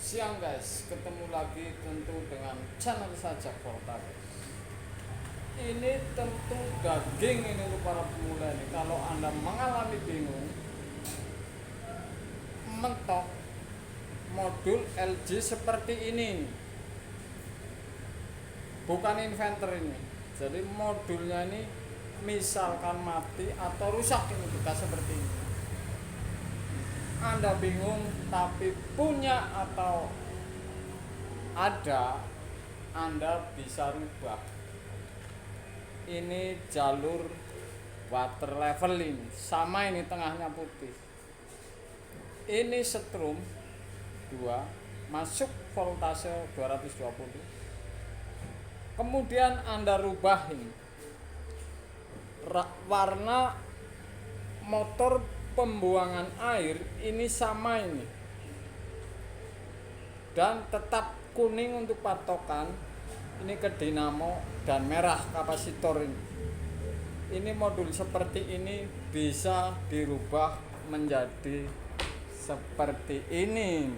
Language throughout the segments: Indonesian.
Siang guys, ketemu lagi tentu dengan channel Sajak Volta guys. Ini tentu daging ini untuk para pemula ini. Kalau anda mengalami bingung mentok modul LG seperti ini, bukan inverter ini. Jadi modulnya ini misalkan mati atau rusak ini bekas seperti ini, anda bingung tapi punya atau ada, anda bisa rubah. Ini jalur water level ini sama, ini tengahnya putih, ini setrum 2 masuk voltase 220. Kemudian anda rubah ini warna motor pembuangan air ini sama ini, dan tetap kuning untuk patokan ini ke dinamo dan merah kapasitor ini. Ini modul seperti ini bisa dirubah menjadi seperti ini.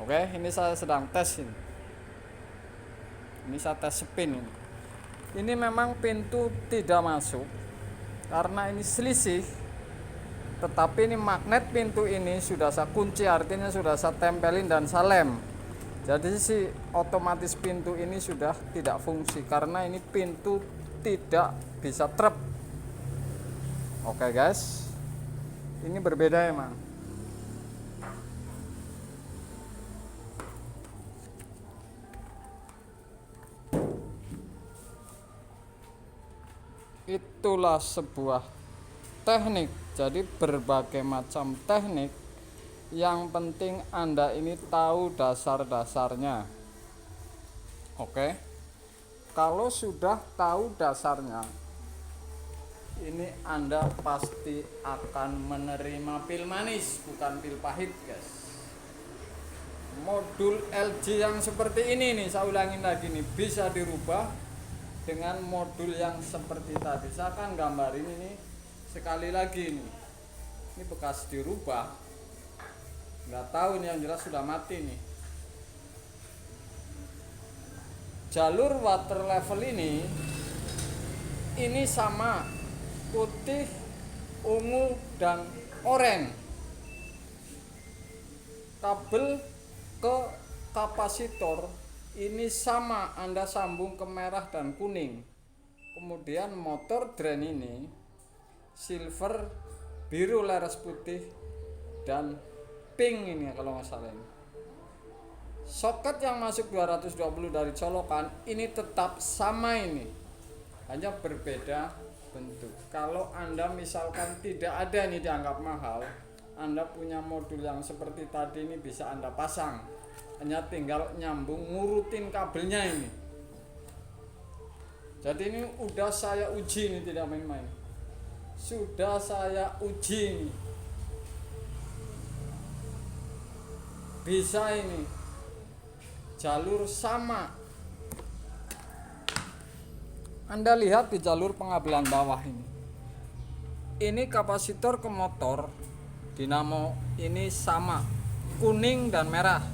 Oke, ini saya sedang tes ini. Ini saya tes spin ini. Ini memang pintu tidak masuk karena ini selisih. Tetapi ini magnet pintu ini sudah saya kunci, artinya sudah saya tempelin dan saya lem. Jadi si otomatis pintu ini sudah tidak fungsi karena ini pintu tidak bisa trep. Oke guys, ini berbeda emang. Itulah sebuah teknik. Jadi berbagai macam teknik, yang penting anda ini tahu dasar-dasarnya. Oke, kalau sudah tahu dasarnya, ini anda pasti akan menerima pil manis, bukan pil pahit guys. Modul LG yang seperti ini nih, saya ulangin lagi nih, bisa dirubah dengan modul yang seperti tadi. Saya akan gambarin ini sekali lagi nih. Ini bekas dirubah, nggak tahu nih, yang jelas sudah mati nih. Jalur water level ini sama, putih, ungu, dan oranye. Kabel ke kapasitor ini sama, anda sambung ke merah dan kuning. Kemudian motor drain ini silver, biru laras putih, dan pink ini kalau nggak salah ini. Soket yang masuk 220 dari colokan ini tetap sama ini, hanya berbeda bentuk. Kalau anda misalkan tidak ada ini dianggap mahal, anda punya modul yang seperti tadi ini bisa anda pasang, hanya tinggal nyambung ngurutin kabelnya ini. Jadi ini udah saya uji, ini tidak main-main, sudah saya uji ini. Bisa ini jalur sama. Anda lihat di jalur pengabelan bawah ini. Ini kapasitor ke motor dinamo ini sama, kuning dan merah.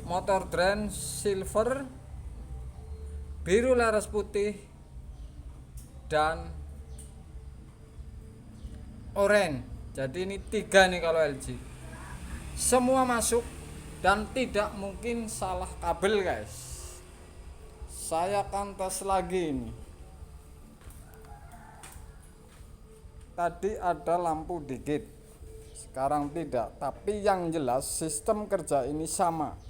Motor drain silver, biru laras putih, dan oranye. Jadi ini 3 nih kalau LG. Semua masuk dan tidak mungkin salah kabel guys. Saya akan tes lagi ini. Tadi ada lampu dikit, sekarang tidak, tapi yang jelas sistem kerja ini sama.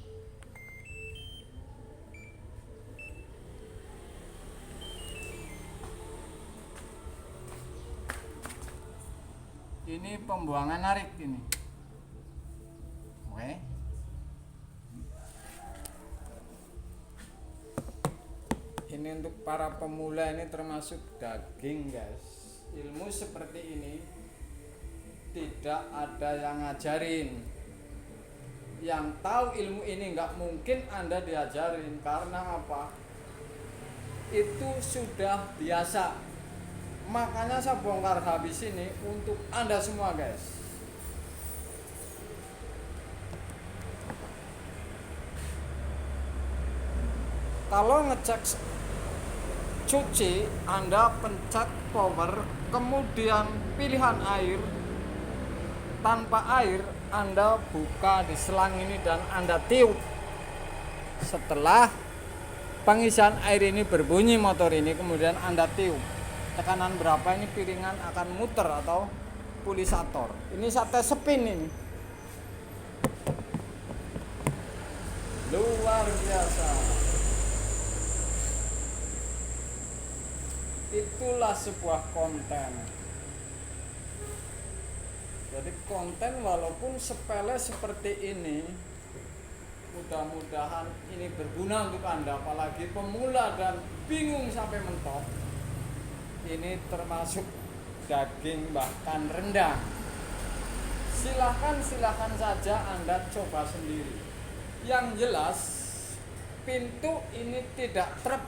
Ini pembuangan narik ini. Oke. Ini untuk para pemula ini termasuk daging guys. Ilmu seperti ini tidak ada yang ngajarin. Yang tahu ilmu ini nggak mungkin anda diajarin, karena apa? Itu sudah biasa. Makanya saya bongkar habis ini untuk anda semua guys. Kalau ngecek cuci, Anda pencet power, kemudian pilihan air. Tanpa air, Anda buka di selang ini dan Anda tiup. Setelah pengisian air ini berbunyi motor ini, kemudian Anda tiup. Tekanan berapa ini piringan akan muter atau pulisator. Ini saya tes spin ini. Luar biasa. Itulah sebuah konten. Jadi konten walaupun sepele seperti ini, mudah-mudahan ini berguna untuk Anda, apalagi pemula dan bingung sampai mentok. Ini termasuk daging bahkan rendang. Silahkan saja Anda coba sendiri. Yang jelas pintu ini tidak trep.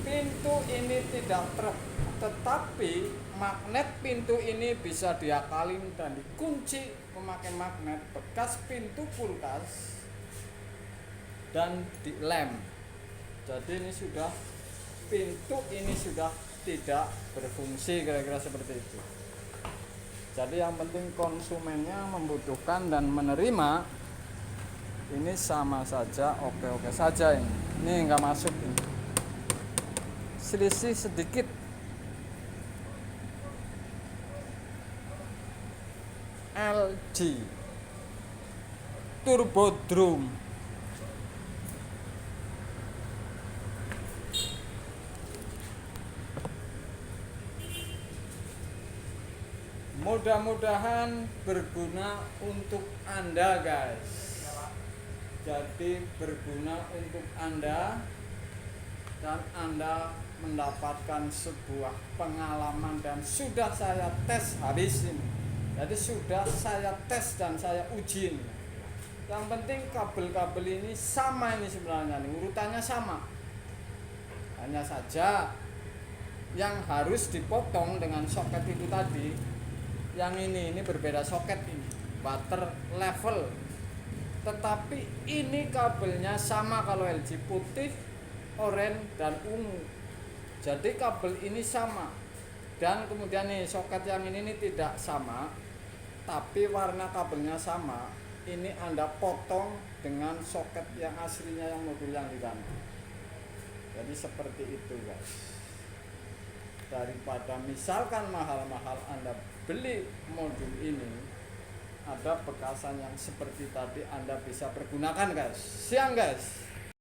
Pintu ini tidak trep, tetapi magnet pintu ini bisa diakalin dan dikunci memakai magnet bekas pintu kulkas dan dilem. Jadi ini sudah, pintu ini sudah tidak berfungsi, kira-kira seperti itu. Jadi yang penting konsumennya membutuhkan dan menerima, ini sama saja, oke-oke saja ini. Ini nggak masuk ini. Selisih sedikit. LG Turbo Drum. Mudah-mudahan berguna untuk Anda, guys. Jadi berguna untuk Anda dan Anda mendapatkan sebuah pengalaman dan sudah saya tes habis ini. Jadi sudah saya tes dan saya uji ini. Yang penting kabel-kabel ini sama ini sebenarnya nih, urutannya sama. Hanya saja yang harus dipotong dengan soket itu tadi, yang ini berbeda soket ini, butter level. Tetapi ini kabelnya sama, kalau LG putih, oranye dan ungu. Jadi kabel ini sama. Dan kemudian nih soket yang ini tidak sama, tapi warna kabelnya sama. Ini Anda potong dengan soket yang aslinya, yang mobil yang diganti. Jadi seperti itu, guys. Daripada misalkan mahal-mahal Anda beli modul ini, ada bekasan yang seperti tadi Anda bisa pergunakan, guys. Siang, guys.